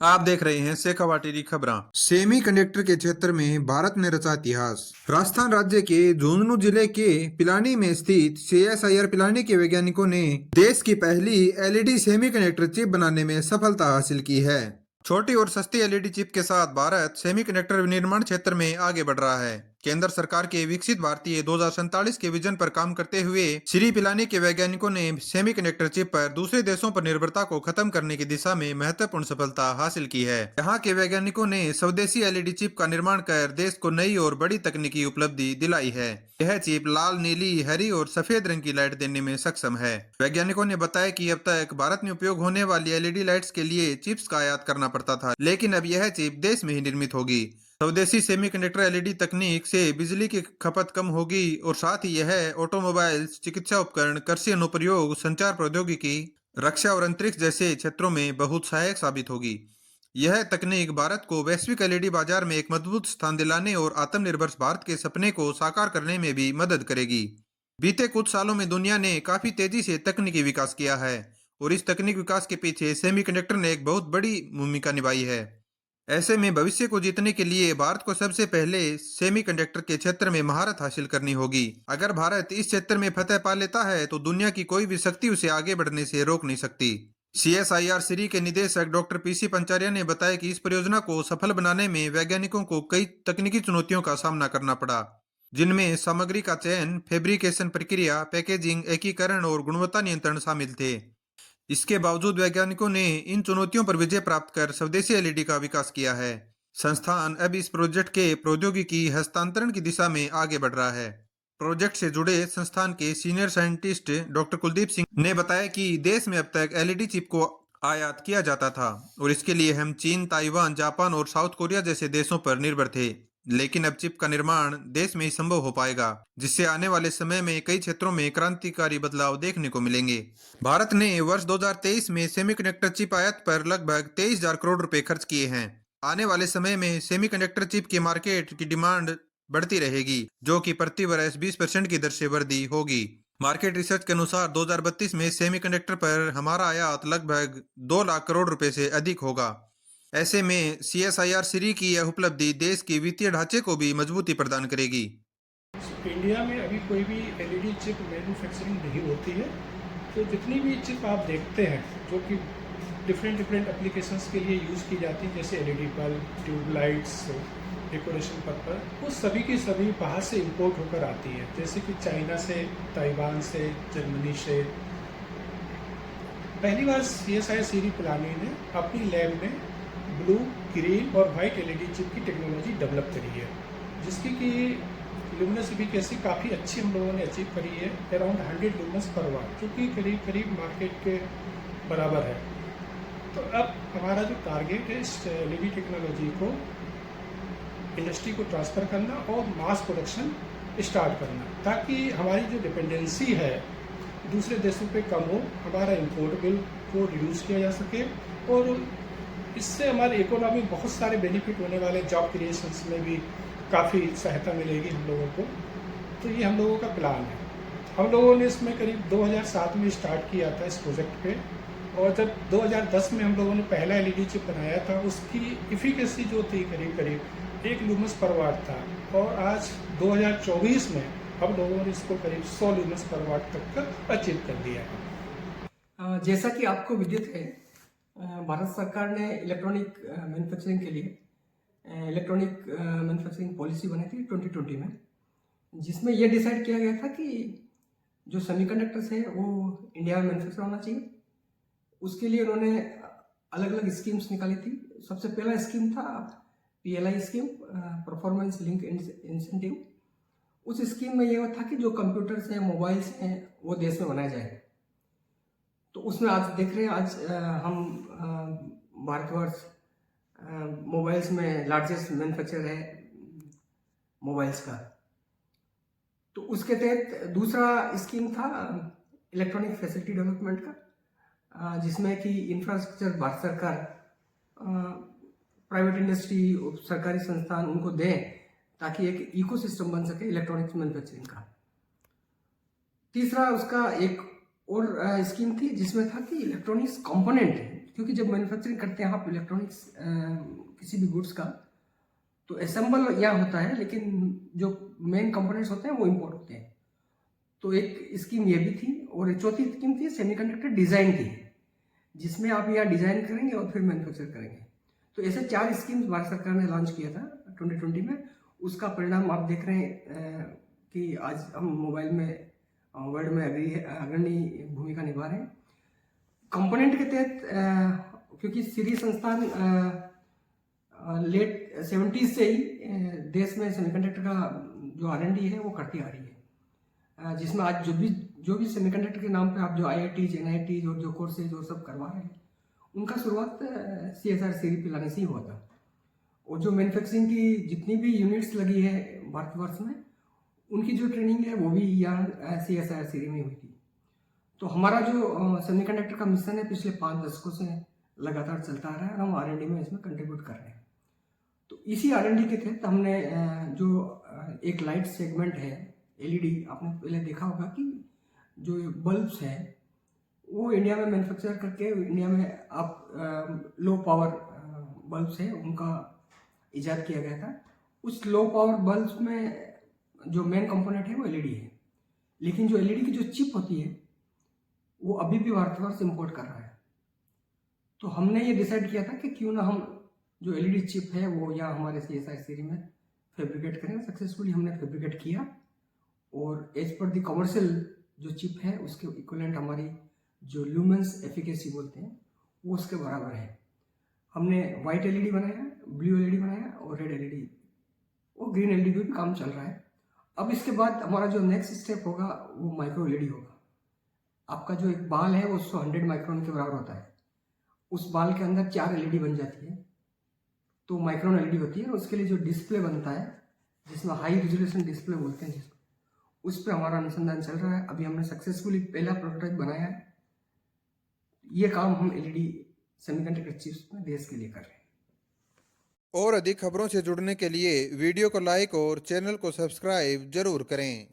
आप देख रहे हैं शेखावा टीवी खबरां। सेमी कंडक्टर के क्षेत्र में भारत ने रचा इतिहास। राजस्थान राज्य के झुंझुनू जिले के पिलानी में स्थित CSIR पिलानी के वैज्ञानिकों ने देश की पहली LED सेमी कंडक्टर चिप बनाने में सफलता हासिल की है। छोटी और सस्ती LED चिप के साथ भारत सेमीकंडक्टर निर्माण क्षेत्र में आगे बढ़ रहा है। केंद्र सरकार के विकसित भारतीय 2047 के विजन पर काम करते हुए श्री पिलानी के वैज्ञानिकों ने सेमीकंडक्टर चिप पर दूसरे देशों पर निर्भरता को खत्म करने की दिशा में महत्वपूर्ण सफलता हासिल की है। यहाँ के वैज्ञानिकों ने स्वदेशी LED चिप का निर्माण कर देश को नई और बड़ी तकनीकी उपलब्धि दिलाई है। यह चिप लाल, नीली, हरी और सफेद रंग की लाइट देने में सक्षम है। वैज्ञानिकों ने बताया कि अब तक भारत में उपयोग होने वाली LED लाइट्स के लिए चिप्स का आयात करना पड़ता था, लेकिन अब यह चिप देश में ही निर्मित होगी। स्वदेशी सेमीकंडक्टर LED तकनीक से बिजली की खपत कम होगी और साथ ही यह ऑटोमोबाइल्स, चिकित्सा उपकरण, कृषि अनुप्रयोग, संचार प्रौद्योगिकी, रक्षा और अंतरिक्ष जैसे क्षेत्रों में बहुत सहायक साबित होगी। यह तकनीक भारत को वैश्विक LED बाजार में एक मजबूत स्थान दिलाने और आत्मनिर्भर भारत के सपने को साकार करने में भी मदद करेगी। बीते कुछ सालों में दुनिया ने काफी तेजी से तकनीकी विकास किया है और इस तकनीक विकास के पीछे सेमीकंडक्टर ने एक बहुत बड़ी भूमिका निभाई है। ऐसे में भविष्य को जीतने के लिए भारत को सबसे पहले सेमीकंडक्टर के क्षेत्र में महारत हासिल करनी होगी। अगर भारत इस क्षेत्र में फतह पा लेता है तो दुनिया की कोई भी शक्ति उसे आगे बढ़ने से रोक नहीं सकती। CSIR श्री के निदेशक डॉक्टर PC पंचारिया ने बताया कि इस परियोजना को सफल बनाने में वैज्ञानिकों को कई तकनीकी चुनौतियों का सामना करना पड़ा, जिनमें सामग्री का चयन, फैब्रिकेशन प्रक्रिया, पैकेजिंग, एकीकरण और गुणवत्ता नियंत्रण शामिल थे। इसके बावजूद वैज्ञानिकों ने इन चुनौतियों पर विजय प्राप्त कर स्वदेशी LED का विकास किया है। संस्थान अब इस प्रोजेक्ट के प्रौद्योगिकी हस्तांतरण की दिशा में आगे बढ़ रहा है। प्रोजेक्ट से जुड़े संस्थान के senior scientist doctor Kuldeep Singh ने बताया कि देश में अब तक LED चिप को आयात किया जाता था और इसके लिए हम चीन, ताइवान, जापान और साउथ कोरिया जैसे देशों पर निर्भर थे, लेकिन अब चिप का निर्माण देश में ही संभव हो पाएगा, जिससे आने वाले समय में कई क्षेत्रों में क्रांतिकारी बदलाव देखने को मिलेंगे। भारत ने वर्ष 2023 में सेमीकंडक्टर चिप आयात पर लगभग 23,000 करोड़ रुपए खर्च किए हैं। आने वाले समय में सेमीकंडक्टर चिप की मार्केट की डिमांड बढ़ती रहेगी, जो कि प्रति वर्ष 20% की दर से वृद्धि होगी। मार्केट रिसर्च के अनुसार 2032 में सेमीकंडक्टर पर हमारा आयात लगभग 2 लाख करोड़ रुपए से अधिक होगा। ऐसे में CSIR श्री की यह उपलब्धि देश की वित्तीय ढांचे को भी मजबूती प्रदान करेगी। इंडिया में अभी कोई भी LED चिप मैन्युफैक्चरिंग नहीं होती है, तो जितनी भी चिप आप देखते हैं जो कि डिफरेंट एप्लीकेशंस के लिए यूज़ की जाती है, जैसे LED bulb, tubelights, decoration purpose, वो सभी की सभी बाहर से इंपोर्ट होकर आती है, जैसे कि चाइना से, ताइवान से, जर्मनी से। पहली बार CSIR श्री पिलानी ने अपनी लैब में ब्लू, ग्रीन और वाइट LED चिप की टेक्नोलॉजी डेवलप करी है, जिसकी कि लुमिनस एफिशिएंसी काफ़ी अच्छी हम लोगों ने अचीव करी है, अराउंड 100 लुमिनस पर वाट, जो कि करीब करीब मार्केट के बराबर है। तो अब हमारा जो टारगेट है इस LED टेक्नोलॉजी को इंडस्ट्री को ट्रांसफ़र करना और मास प्रोडक्शन स्टार्ट करना, ताकि हमारी जो डिपेंडेंसी है दूसरे देशों पे कम हो, हमारा इंपोर्ट बिल को रिड्यूस किया जा सके और इससे हमारे इकोनॉमी बहुत सारे बेनिफिट होने वाले, जॉब क्रिएशंस में भी काफ़ी सहायता मिलेगी हम लोगों को। तो ये हम लोगों का प्लान है। हम लोगों ने इसमें करीब 2007 में स्टार्ट किया था इस प्रोजेक्ट पे, और जब 2010 में हम लोगों ने पहला LED चिप बनाया था, उसकी इफिकेसी जो थी करीब करीब 1 लुमस पर वाट था, और आज 2024 में हम लोगों ने इसको करीब 100 लुमस पर वाट तक का अचीव कर दिया है। जैसा कि आपको विदित है, भारत सरकार ने इलेक्ट्रॉनिक मैन्युफैक्चरिंग के लिए इलेक्ट्रॉनिक मैन्युफैक्चरिंग पॉलिसी बनाई थी 2020 में, जिसमें यह डिसाइड किया गया था कि जो सेमीकंडक्टर्स है वो इंडिया में मैन्युफैक्चर होना चाहिए। उसके लिए उन्होंने अलग अलग स्कीम्स निकाली थी। सबसे पहला स्कीम था PLI scheme, performance link incentive. उस स्कीम में यह था कि जो कंप्यूटर्स हैं, मोबाइल्स हैं, वो देश में बनाए जाए। तो उसमें आज देख रहे हैं, आज हम भारतवर्ष मोबाइल्स में लार्जेस्ट मैन्युफैक्चरर है मोबाइल्स का। तो उसके तहत दूसरा स्कीम था इलेक्ट्रॉनिक फैसिलिटी डेवलपमेंट का, जिसमें कि इंफ्रास्ट्रक्चर भारत सरकार प्राइवेट इंडस्ट्री, सरकारी संस्थान उनको दें, ताकि एक इकोसिस्टम बन सके इलेक्ट्रॉनिक्स मैन्युफैक्चरिंग का। तीसरा उसका एक और स्कीम थी, जिसमें था कि इलेक्ट्रॉनिक्स कंपोनेंट क्योंकि जब मैन्युफैक्चरिंग करते हैं आप इलेक्ट्रॉनिक्स किसी भी गुड्स का, तो असेंबल यहाँ होता है, लेकिन जो मेन कंपोनेंट्स होते हैं वो इम्पोर्ट होते हैं। तो एक स्कीम ये भी थी, और एक चौथी स्कीम थी सेमीकंडक्टर डिज़ाइन की, जिसमें आप यहाँ डिज़ाइन करेंगे और फिर मैन्युफैक्चर करेंगे। तो ऐसे 4 स्कीम्स भारत सरकार ने लॉन्च किया था 2020 में। उसका परिणाम आप देख रहे हैं कि आज हम मोबाइल में वर्ल्ड में अग्रणी भूमिका निभा रहे हैं। कंपोनेंट के तहत क्योंकि सीरी संस्थान लेट 70s से ही देश में सेमीकंडक्टर का जो R&D है वो करती आ रही है, जिसमें आज जो भी सेमीकंडक्टर के नाम पे आप जो IITs, NITs और जो कोर्सेज और सब करवा रहे हैं, उनका शुरुआत CSR सीरी पिलाने से ही हुआ था। और जो मैन्युफैक्चरिंग की जितनी भी यूनिट्स लगी है भारतवर्ष में, उनकी जो ट्रेनिंग है वो भी यहाँ CSR सीरी में हुई थी। तो हमारा जो सेमीकंडक्टर का मिशन है पिछले 5 दशकों से लगातार चलता आ रहा है, और हम R&D में इसमें कंट्रीब्यूट कर रहे हैं। तो इसी R&D के तहत हमने जो एक लाइट सेगमेंट है LED, आपने पहले देखा होगा कि जो बल्ब्स हैं वो इंडिया में मैन्युफैक्चर करके इंडिया में आप लो पावर बल्ब्स है उनका इजाद किया गया था। उस लो पावर बल्ब्स में जो मेन कंपोनेंट है वो LED है, लेकिन जो LED की जो चिप होती है वो अभी भी भारतवर्ष इंपोर्ट कर रहा है। तो हमने ये डिसाइड किया था कि क्यों ना हम जो LED चिप है वो यहाँ हमारे CSR सीरी में फैब्रिकेट करें। सक्सेसफुली हमने फैब्रिकेट किया, और एज पर द कमर्शियल जो चिप है उसके इक्विवेलेंट हमारी जो ल्यूमेंस एफिकेसी बोलते हैं वो उसके बराबर है। हमने वाइट LED बनाया, ब्लू LED बनाया और रेड LED और ग्रीन LED पे भी काम चल रहा है। अब इसके बाद हमारा जो नेक्स्ट स्टेप होगा वो माइक्रो LED होगा। आपका जो एक बाल है वो 100 माइक्रोन के बराबर होता है, उस बाल के अंदर 4 LED बन जाती है, तो माइक्रोन LED होती है। उसके लिए जो डिस्प्ले बनता है, जिसमें हाई रेजोल्यूशन डिस्प्ले बोलते हैं जिसको, उस पर हमारा अनुसंधान चल रहा है। अभी हमने सक्सेसफुली पहला प्रोटोटाइप बनाया है। ये काम हम LED सेमीकंडक्टर चिप्स में देश के लिए कर रहे हैं। और अधिक खबरों से जुड़ने के लिए वीडियो को लाइक और चैनल को सब्सक्राइब जरूर करें।